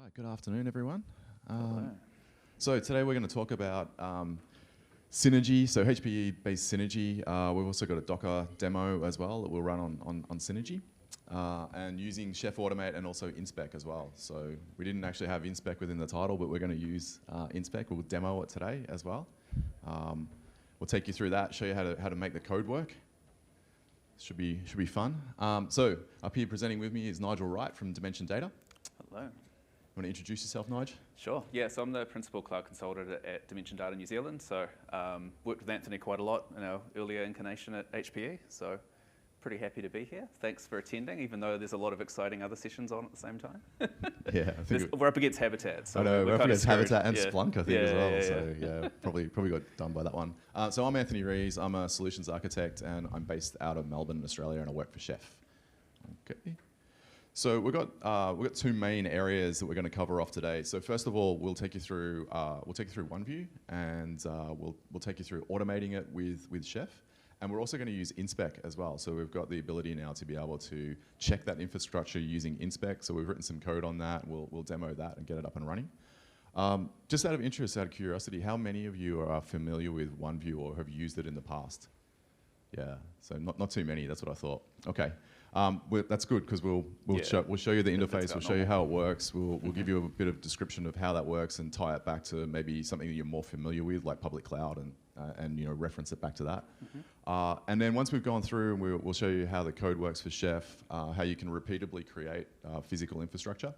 right, good afternoon, everyone. So today we're going to talk about Synergy, so HPE-based Synergy. We've also got a Docker demo as well that we'll run on Synergy, and using Chef Automate and also Inspec as well. So we didn't actually have Inspec within the title, but we're going to use Inspec. We'll demo it today as well. We'll take you through that, show you how to make the code work. Should be fun. So up here presenting with me is Nigel Wright from Dimension Data. Hello. Want to introduce yourself, Nigel? Sure. Yeah, so I'm the Principal Cloud Consultant at Dimension Data New Zealand. So worked with Anthony quite a lot in our earlier incarnation at HPE. So pretty happy to be here. Thanks for attending, even though there's a lot of exciting other sessions on at the same time. Yeah, I think we're up against Habitat. So I know, we're up against Habitat and yeah. Splunk, I think, yeah, as well. Yeah, so yeah, probably got done by that one. So I'm Anthony Rees. I'm a solutions architect, and I'm based out of Melbourne, Australia, and I work for Chef. Okay. So we've got two main areas that we're going to cover off today. So first of all, we'll take you through OneView, and we'll take you through automating it with Chef, and we're also going to use Inspec as well. So we've got the ability now to be able to check that infrastructure using Inspec. So we've written some code on that. We'll demo that and get it up and running. Just out of interest, out of curiosity, how many of you are familiar with OneView or have used it in the past? Yeah, so not too many. That's what I thought. Okay. That's good because we'll show you the interface, we'll show you how it works, we'll give you a bit of description of how that works and tie it back to maybe something that you're more familiar with, like public cloud, and reference it back to that. And then once we've gone through, we'll show you how the code works for Chef, how you can repeatably create physical infrastructure,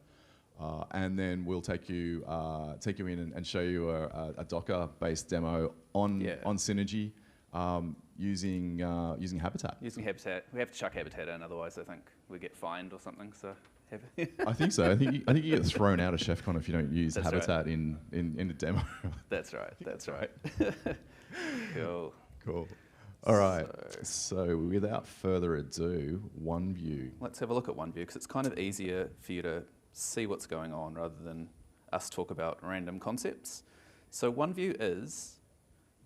and then we'll take you in and show you a Docker-based demo on Synergy. Using Habitat. Using Habitat. We have to chuck Habitat in, otherwise I think we get fined or something. So I think so. I think you get thrown out of ChefConf if you don't use Habitat right. in the demo. That's right. That's right. Cool. Cool. All right. So without further ado, OneView. Let's have a look at OneView because it's kind of easier for you to see what's going on rather than us talk about random concepts. So OneView is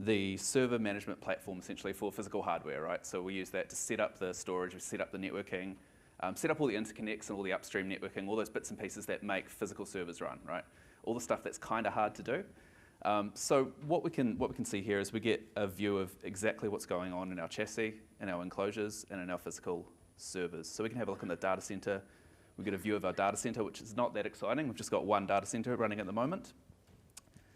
the server management platform essentially for physical hardware, right? So we use that to set up the storage, we set up the networking, set up all the interconnects and all the upstream networking, all those bits and pieces that make physical servers run, right? All the stuff that's kind of hard to do. So what we can see here is we get a view of exactly what's going on in our chassis, in our enclosures, and in our physical servers. So we can have a look in the data center. We get a view of our data center, which is not that exciting. We've just got one data center running at the moment.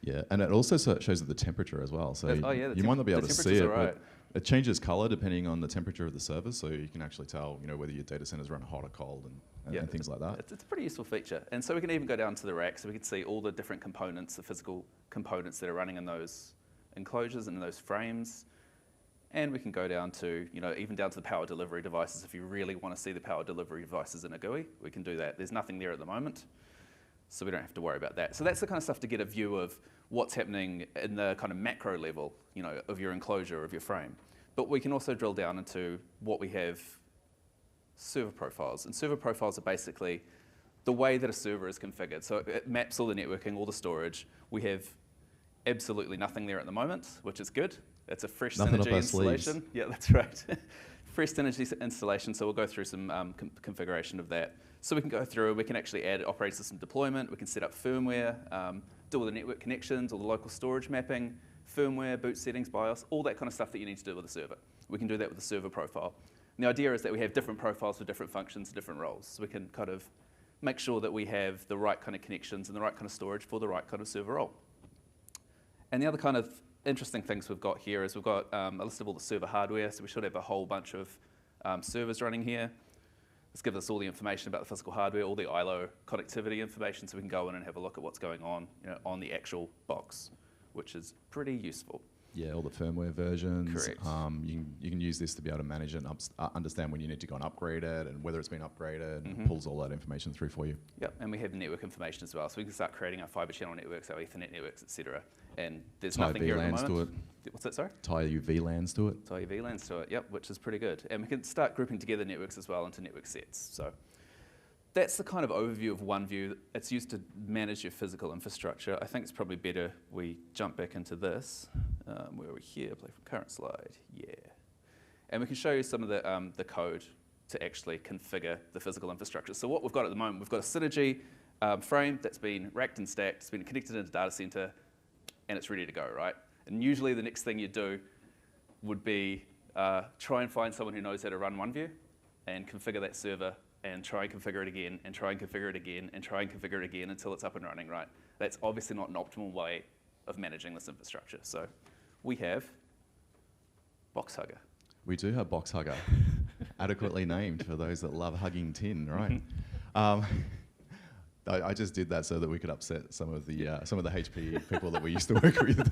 Yeah, and it also shows the temperature as well. So you might not be able to see it, but it changes color depending on the temperature of the server, so you can actually tell, whether your data centers run hot or cold and things like that. It's a pretty useful feature. And so we can even go down to the rack, so we can see all the different components, the physical components that are running in those enclosures and in those frames. And we can go down to, even down to the power delivery devices. If you really want to see the power delivery devices in a GUI, we can do that. There's nothing there at the moment, so we don't have to worry about that. So that's the kind of stuff to get a view of what's happening in the kind of macro level, of your enclosure, of your frame. But we can also drill down into what we have server profiles. And server profiles are basically the way that a server is configured. So it maps all the networking, all the storage. We have absolutely nothing there at the moment, which is good. It's a fresh Synergy installation. Yeah, that's right. Fresh Synergy installation, so we'll go through some configuration of that. So we can go through, we can actually add operating system deployment, we can set up firmware, do all the network connections, all the local storage mapping, firmware, boot settings, BIOS, all that kind of stuff that you need to do with a server. We can do that with the server profile. And the idea is that we have different profiles for different functions, different roles. So we can kind of make sure that we have the right kind of connections and the right kind of storage for the right kind of server role. And the other kind of interesting things we've got here is we've got a list of all the server hardware, so we should have a whole bunch of servers running here. This gives us all the information about the physical hardware, all the ILO connectivity information, so we can go in and have a look at what's going on, on the actual box, which is pretty useful. Yeah, all the firmware versions. Correct. You can use this to be able to manage it and understand when you need to go and upgrade it and whether it's been upgraded, and pulls all that information through for you. Yep, and we have network information as well, so we can start creating our fiber channel networks, our Ethernet networks, etc. And there's tie nothing here at the moment. To it. What's that, sorry? Tie your VLANs to it. Tie your VLANs to it, yep, which is pretty good. And we can start grouping together networks as well into network sets. So that's the kind of overview of OneView. It's used to manage your physical infrastructure. I think it's probably better we jump back into this. Where are we here? Play from current slide. Yeah. And we can show you some of the code to actually configure the physical infrastructure. So what we've got at the moment, we've got a Synergy frame that's been racked and stacked, it's been connected into data center, and it's ready to go, right? And usually the next thing you do would be try and find someone who knows how to run OneView and configure that server and try and configure it again and try and configure it again and try and configure it again until it's up and running, right? That's obviously not an optimal way of managing this infrastructure. So we have Box Hugger. We do have Box Hugger, adequately named for those that love hugging tin, right? I just did that so that we could upset some of the HPE people that we used to work with.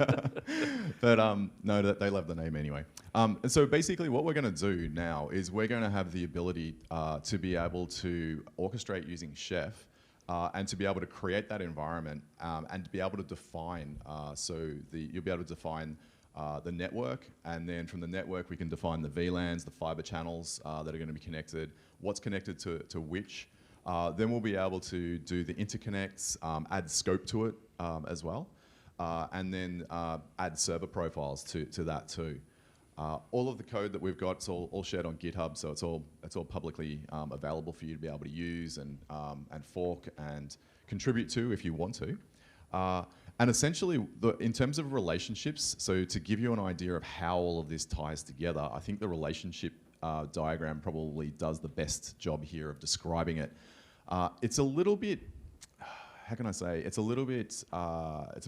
But no, they love the name anyway. And so basically what we're going to do now is we're going to have the ability to be able to orchestrate using Chef and to be able to create that environment and to be able to define, you'll be able to define the network, and then from the network we can define the VLANs, the fiber channels that are going to be connected, what's connected to which. Then we'll be able to do the interconnects, add scope to it as well, and then add server profiles to that too. All of the code that we've got is all shared on GitHub, so it's all publicly available for you to be able to use and fork and contribute to if you want to. And essentially, in terms of relationships, so to give you an idea of how all of this ties together, I think the relationship diagram probably does the best job here of describing it. It's a little bit, how can I say? It's a little bit, it's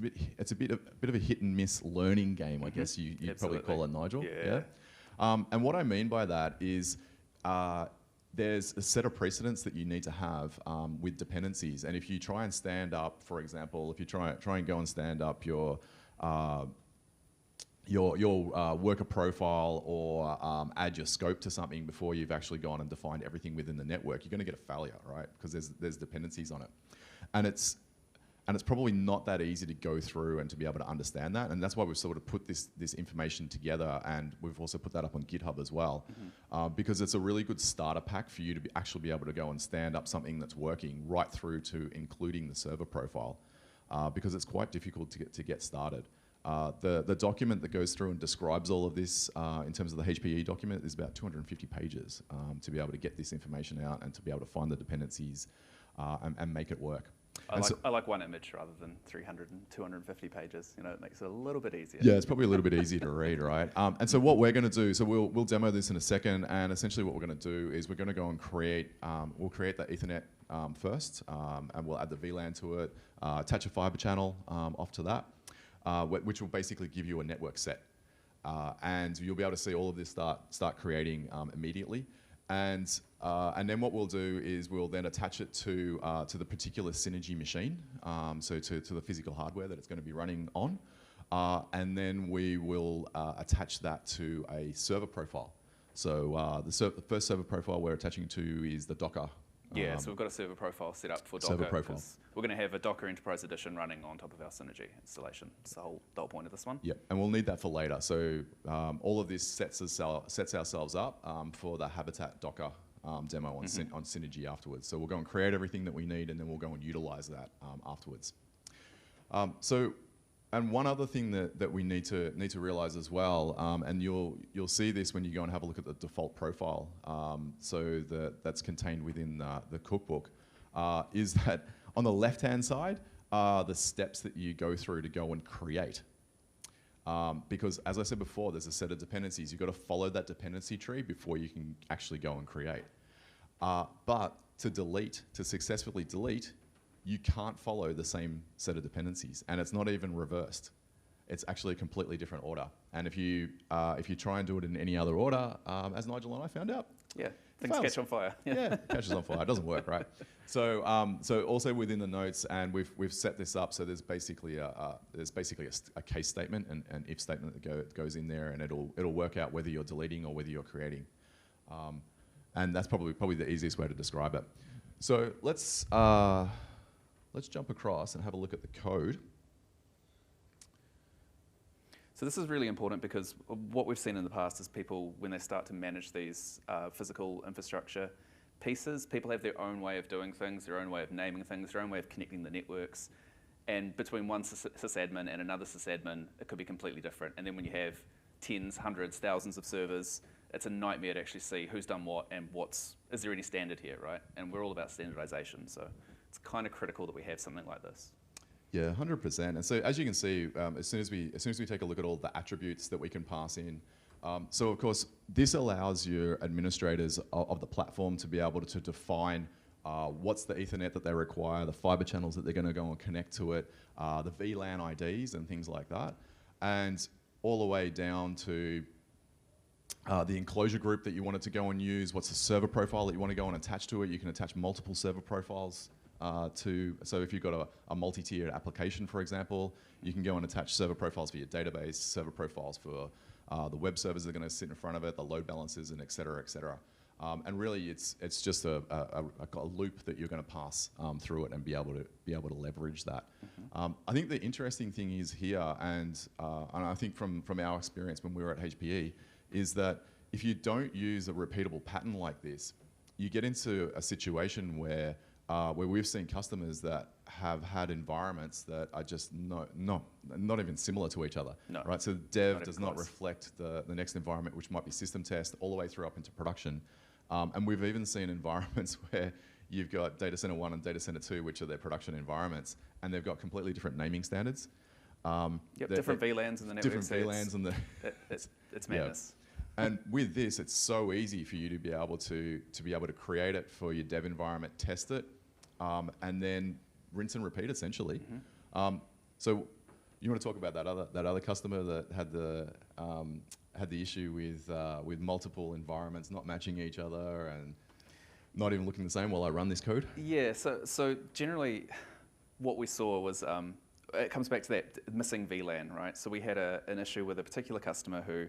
a bit of a hit and miss learning game, I guess you'd probably call it, Nigel. Yeah. And what I mean by that is there's a set of precedents that you need to have with dependencies, and if you try and stand up, for example, if you try and go and stand up your worker profile or add your scope to something before you've actually gone and defined everything within the network, you're going to get a failure, right? Because there's dependencies on it, and it's probably not that easy to go through and to be able to understand that, and that's why we've sort of put this information together, and we've also put that up on GitHub as well, because it's a really good starter pack for you to actually be able to go and stand up something that's working right through to including the server profile, because it's quite difficult to get started. The document that goes through and describes all of this in terms of the HPE document is about 250 pages to be able to get this information out and to be able to find the dependencies and make it work. I like one image rather than 300 and 250 pages. You know, it makes it a little bit easier. Yeah, it's probably a little bit easier to read, right? And so what we're going to do, so we'll demo this in a second, and essentially what we're going to do is we're going to go and create that Ethernet first, and we'll add the VLAN to it, attach a fiber channel off to that, which will basically give you a network set. And you'll be able to see all of this start creating immediately. And then what we'll do is we'll then attach it to the particular Synergy machine, so to the physical hardware that it's going to be running on. And then we will attach that to a server profile. So the first server profile we're attaching to is the Docker. Yeah, so we've got a server profile set up for Docker. Server profile. We're going to have a Docker Enterprise Edition running on top of our Synergy installation. It's the whole point of this one. Yep, and we'll need that for later. So all of this sets ourselves up for the Habitat Docker demo on Synergy afterwards. So we'll go and create everything that we need, and then we'll go and utilize that afterwards. And one other thing that we need to realize as well, and you'll see this when you go and have a look at the default profile, so that's contained within the cookbook, is that on the left-hand side are the steps that you go through to go and create. Because as I said before, there's a set of dependencies. You've got to follow that dependency tree before you can actually go and create. But to successfully delete, you can't follow the same set of dependencies, and it's not even reversed. It's actually a completely different order. And if you try and do it in any other order, as Nigel and I found out, yeah, things catch on fire. Yeah, catches on fire. It doesn't work, right? So also within the notes, and we've set this up so there's basically a case statement and an if statement that goes in there, and it'll work out whether you're deleting or whether you're creating, and that's probably the easiest way to describe it. So let's jump across and have a look at the code. So this is really important because what we've seen in the past is people, when they start to manage these physical infrastructure pieces, people have their own way of doing things, their own way of naming things, their own way of connecting the networks. And between one sysadmin and another sysadmin, it could be completely different. And then when you have tens, hundreds, thousands of servers, it's a nightmare to actually see who's done what and is there any standard here, right? And we're all about standardization. So it's kind of critical that we have something like this. Yeah, 100%. And so as you can see, as soon as we take a look at all the attributes that we can pass in, so of course this allows your administrators of the platform to be able to define what's the Ethernet that they require, the fiber channels that they're going to go and connect to it, the VLAN IDs and things like that, and all the way down to the enclosure group that you want it to go and use, what's the server profile that you want to go and attach to it. You can attach multiple server profiles so if you've got a multi-tiered application, for example, you can go and attach server profiles for your database, server profiles for the web servers that are going to sit in front of it, the load balancers, and et cetera, et cetera. And really, it's just a loop that you're going to pass through it and be able to leverage that. Mm-hmm. I think the interesting thing is here, and I think from our experience when we were at HPE, is that if you don't use a repeatable pattern like this, you get into a situation where we've seen customers that have had environments that are just not even similar to each other. No, right? So dev not does even not close. reflect the next environment, which might be system test, all the way through up into production. And we've even seen environments where you've got data center 1 and data center 2, which are their production environments, and they've got completely different naming standards. Different VLANs in the network. Different VLANs and the it's madness. And with this, it's so easy for you to be able to create it for your dev environment, test it, and then rinse and repeat essentially. Mm-hmm. So you want to talk about that other customer that had the issue with multiple environments not matching each other and not even looking the same while I run this code? Yeah. So generally, what we saw was it comes back to that missing VLAN, right? So we had an issue with a particular customer who.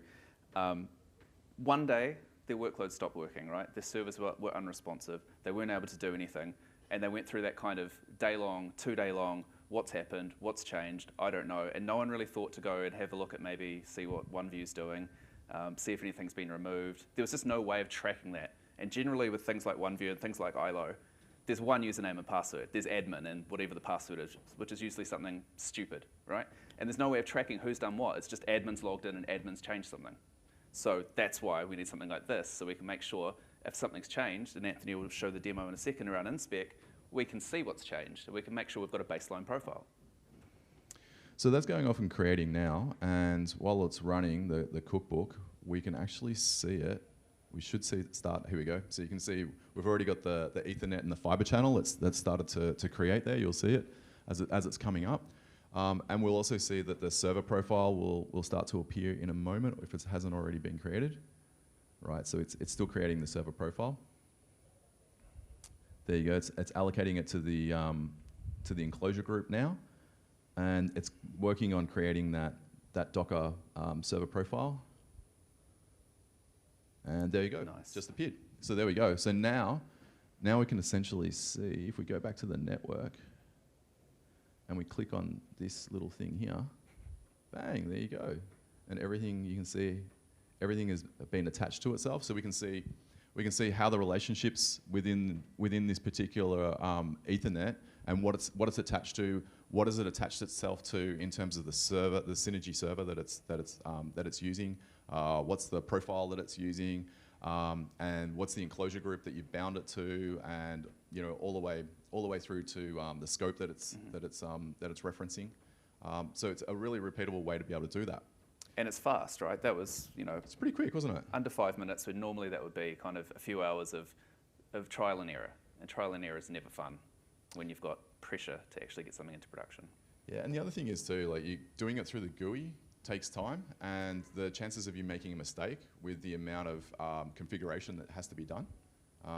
One day, their workload stopped working, right? Their servers were unresponsive. They weren't able to do anything. And they went through that kind of day-long, 2-day-long, what's happened, what's changed, I don't know. And no one really thought to go and have a look at maybe see what OneView's doing, see if anything's been removed. There was just no way of tracking that. And generally with things like OneView and things like ILO, there's one username and password. There's admin and whatever the password is, which is usually something stupid, right? And there's no way of tracking who's done what. It's just admin's logged in and admin's changed something. So that's why we need something like this, so we can make sure if something's changed, and Anthony will show the demo in a second around inspec, we can see what's changed, and we can make sure we've got a baseline profile. So that's going off and creating now, and while it's running the cookbook, we can actually see it. We should see it start. Here we go. So you can see we've already got the Ethernet and the fiber channel that's started to create there. You'll see it as it's coming up. And we'll also see that the server profile will start to appear in a moment if it hasn't already been created. Right, so it's still creating the server profile. There you go. It's allocating it to the enclosure group now, and it's working on creating that Docker server profile. And there you go. Nice. Just appeared. So there we go. So now we can essentially see if we go back to the network. And we click on this little thing here, bang, there you go. And everything, you can see, everything has been attached to itself. So we can see how the relationships within this particular Ethernet and what it's attached to, what has it attached itself to in terms of the server, the Synergy server that it's using, what's the profile that it's using, and what's the enclosure group that you've bound it to, and all the way through to the scope that it's referencing. So it's a really repeatable way to be able to do that. And it's fast, right? That was It's pretty quick, wasn't it? under 5 minutes. When normally that would be kind of a few hours of trial and error, and trial and error is never fun when you've got pressure to actually get something into production. Yeah, and the other thing is too, like you doing it through the GUI takes time, and the chances of you making a mistake with the amount of configuration that has to be done,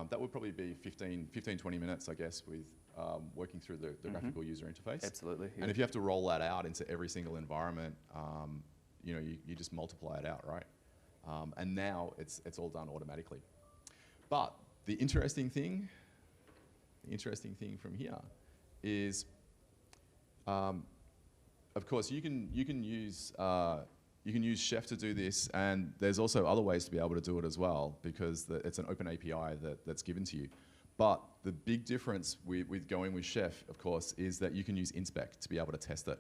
that would probably be 15, 20 minutes, I guess, with working through the graphical user interface. Absolutely. Yeah. And if you have to roll that out into every single environment, you just multiply it out, right? And now it's all done automatically. But the interesting thing from here is, of course, you can use Chef to do this, and there's also other ways to be able to do it as well, because it's an open API that's given to you. But the big difference with going with Chef, of course, is that you can use inspec to be able to test it.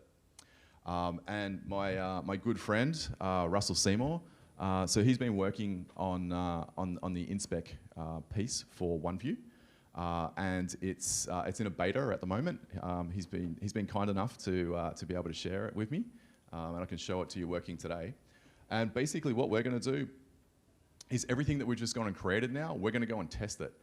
And my good friend Russell Seymour, so he's been working on the inspec piece for OneView. and it's in a beta at the moment. He's been kind enough to be able to share it with me, and I can show it to you working today. And basically, what we're going to do is everything that we've just gone and created now, we're going to go and test it.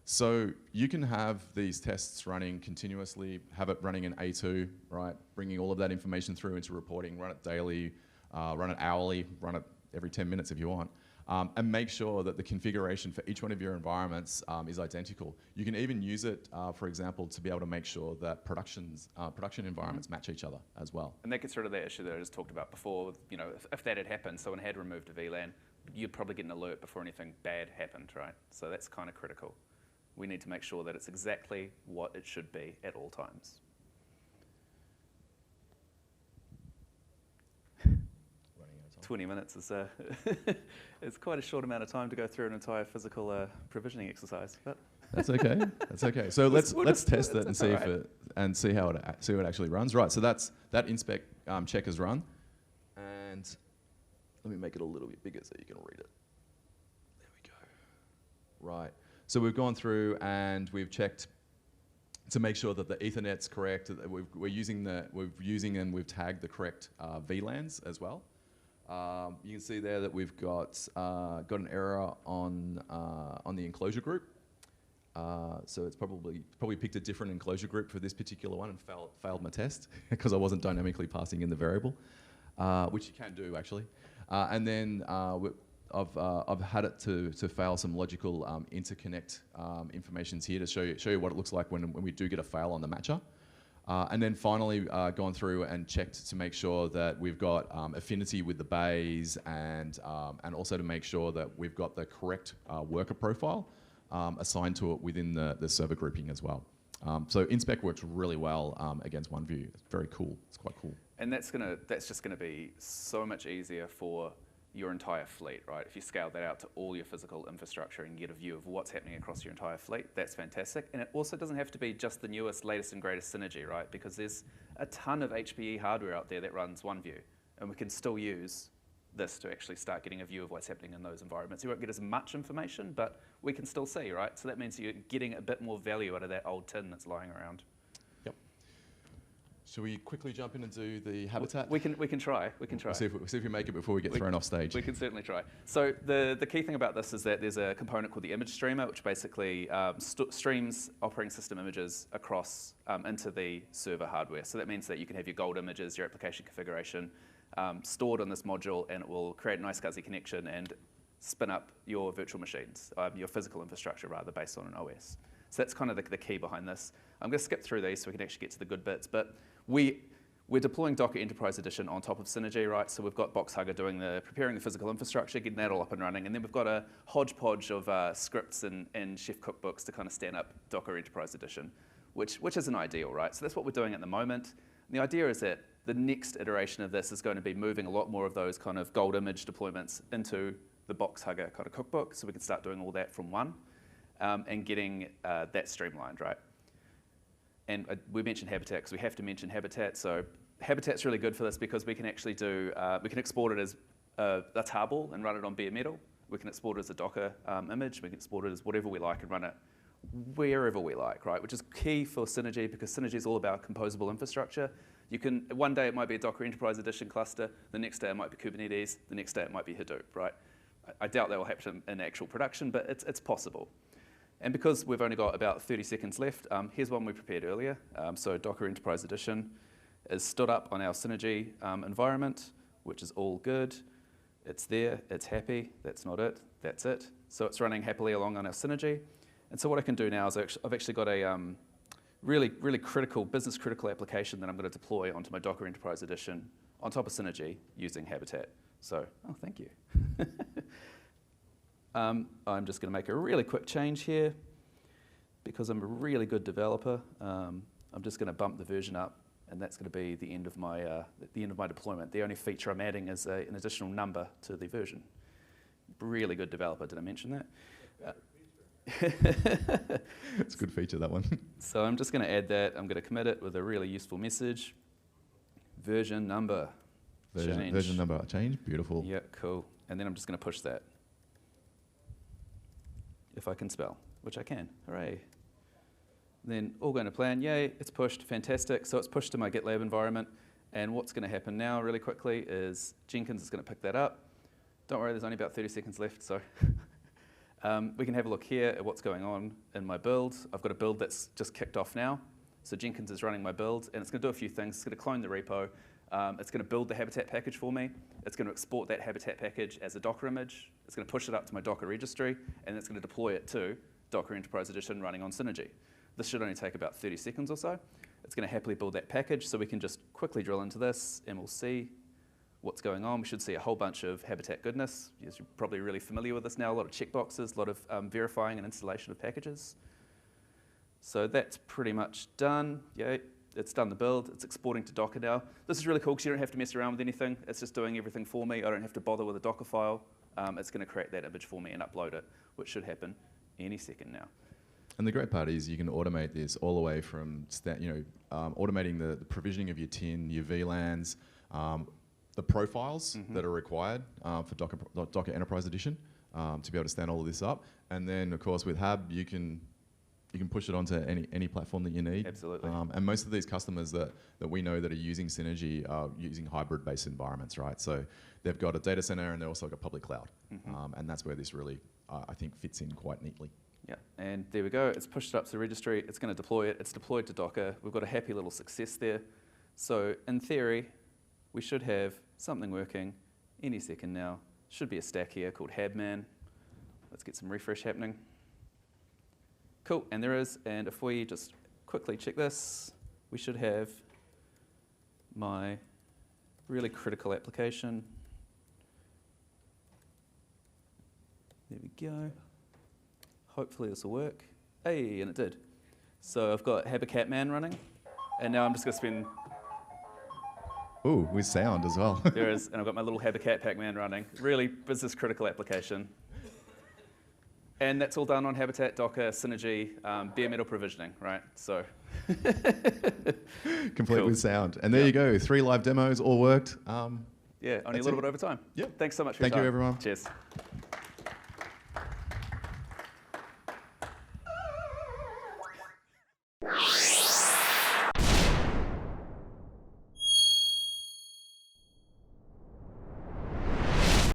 So you can have these tests running continuously, have it running in A2, right? Bringing all of that information through into reporting, run it daily, run it hourly, run it every 10 minutes if you want, and make sure that the configuration for each one of your environments is identical. You can even use it, for example, to be able to make sure that production environments match each other as well. And that gets rid of that issue that I just talked about before. You know, if that had happened, someone had removed a VLAN, you'd probably get an alert before anything bad happened, right? So that's kind of critical. We need to make sure that it's exactly what it should be at all times. 20 minutes is it's quite a short amount of time to go through an entire physical provisioning exercise, but that's okay. That's okay. So let's test it and see if it see how it actually runs. Right. So that inspect check is run, and let me make it a little bit bigger so you can read it. There we go. Right. So we've gone through and we've checked to make sure that the Ethernet's correct. That we're using and we've tagged the correct VLANs as well. You can see there that we've got an error on the enclosure group. So it's probably picked a different enclosure group for this particular one and failed my test because I wasn't dynamically passing in the variable, which you can do actually. And then I've had it to fail some logical interconnect informations here to show you what it looks like when we do get a fail on the matcher. And then finally gone through and checked to make sure that we've got affinity with the bays and also to make sure that we've got the correct worker profile assigned to it within the server grouping as well. So inspect works really well against OneView. It's very cool. It's quite cool. And that's just gonna be so much easier for your entire fleet, right? If you scale that out to all your physical infrastructure and get a view of what's happening across your entire fleet, that's fantastic. And it also doesn't have to be just the newest, latest and greatest Synergy, right? Because there's a ton of HPE hardware out there that runs OneView, and we can still use this to actually start getting a view of what's happening in those environments. You won't get as much information, but we can still see, right? So that means you're getting a bit more value out of that old tin that's lying around. Should we quickly jump in and do the habitat? We can try. We can try. See if we make it before we get thrown off stage. We can certainly try. So the key thing about this is that there's a component called the image streamer, which basically streams operating system images across into the server hardware. So that means that you can have your gold images, your application configuration stored on this module, and it will create a nice SCSI connection and spin up your virtual machines, your physical infrastructure rather, based on an OS. So that's kind of the key behind this. I'm going to skip through these so we can actually get to the good bits. But we're deploying Docker Enterprise Edition on top of Synergy, right? So we've got BoxHugger preparing the physical infrastructure, getting that all up and running. And then we've got a hodgepodge of scripts and Chef cookbooks to kind of stand up Docker Enterprise Edition, which isn't ideal, right? So that's what we're doing at the moment. And the idea is that the next iteration of this is going to be moving a lot more of those kind of gold image deployments into the BoxHugger kind of cookbook, so we can start doing all that from one and getting that streamlined, right? And we mentioned Habitat because we have to mention Habitat. So Habitat's really good for this because we can actually we can export it as a tarball and run it on bare metal. We can export it as a Docker image. We can export it as whatever we like and run it wherever we like, right? Which is key for Synergy because Synergy is all about composable infrastructure. You can, one day it might be a Docker Enterprise Edition cluster, the next day it might be Kubernetes, the next day it might be Hadoop, right? I doubt that will happen in actual production, but it's possible. And because we've only got about 30 seconds left, here's one we prepared earlier. So Docker Enterprise Edition is stood up on our Synergy environment, which is all good. It's there, it's happy, that's not it, that's it. So it's running happily along on our Synergy. And so what I can do now is I've actually got a really critical, business critical application that I'm going to deploy onto my Docker Enterprise Edition on top of Synergy using Habitat. So, oh, thank you. I'm just going to make a really quick change here because I'm a really good developer. I'm just going to bump the version up, and that's going to be the end of my deployment. The only feature I'm adding is an additional number to the version. Really good developer. Did I mention that? It's a good feature, that one. So I'm just going to add that. I'm going to commit it with a really useful message. Version number. Version number change. Beautiful. Yeah, cool. And then I'm just going to push that. If I can spell, which I can. Hooray. Then all going to plan, yay, it's pushed, fantastic. So it's pushed to my GitLab environment. And what's going to happen now really quickly is Jenkins is going to pick that up. Don't worry, there's only about 30 seconds left, so we can have a look here at what's going on in my build. I've got a build that's just kicked off now. So Jenkins is running my build, and it's going to do a few things. It's going to clone the repo. It's going to build the Habitat package for me. It's going to export that Habitat package as a Docker image. It's going to push it up to my Docker registry, and it's going to deploy it to Docker Enterprise Edition running on Synergy. This should only take about 30 seconds or so. It's going to happily build that package, so we can just quickly drill into this, and we'll see what's going on. We should see a whole bunch of Habitat goodness. Yes, you're probably really familiar with this now, a lot of checkboxes, a lot of verifying and installation of packages. So that's pretty much done. Yay. It's done the build. It's exporting to Docker now. This is really cool because you don't have to mess around with anything. It's just doing everything for me. I don't have to bother with a Docker file. It's going to create that image for me and upload it, which should happen any second now. And the great part is you can automate this all the way from automating the provisioning of your tin, your VLANs, the profiles that are required for Docker Enterprise Edition to be able to stand all of this up. And then, of course, with Hab, you can push it onto any platform that you need. Absolutely. And most of these customers that we know that are using Synergy are using hybrid-based environments, right? So they've got a data center and they've also got public cloud. And that's where this really, I think, fits in quite neatly. Yeah, and there we go. It's pushed it up to the registry. It's going to deploy it. It's deployed to Docker. We've got a happy little success there. So in theory, we should have something working any second now. Should be a stack here called Habman. Let's get some refresh happening. Cool, and there is. And if we just quickly check this, we should have my really critical application. There we go. Hopefully this will work. Hey, and it did. So I've got Habicatman running, and now I'm just going to spend... Ooh, with sound as well. There is, and I've got my little Habitat Pacman running. Really business critical application. And that's all done on Habitat, Docker, Synergy, bare metal provisioning, right? So... Complete with sound. And there you go, 3 live demos, all worked. Yeah, only a little bit over time. Yep. Thanks so much for your time. Thank you, everyone. Cheers.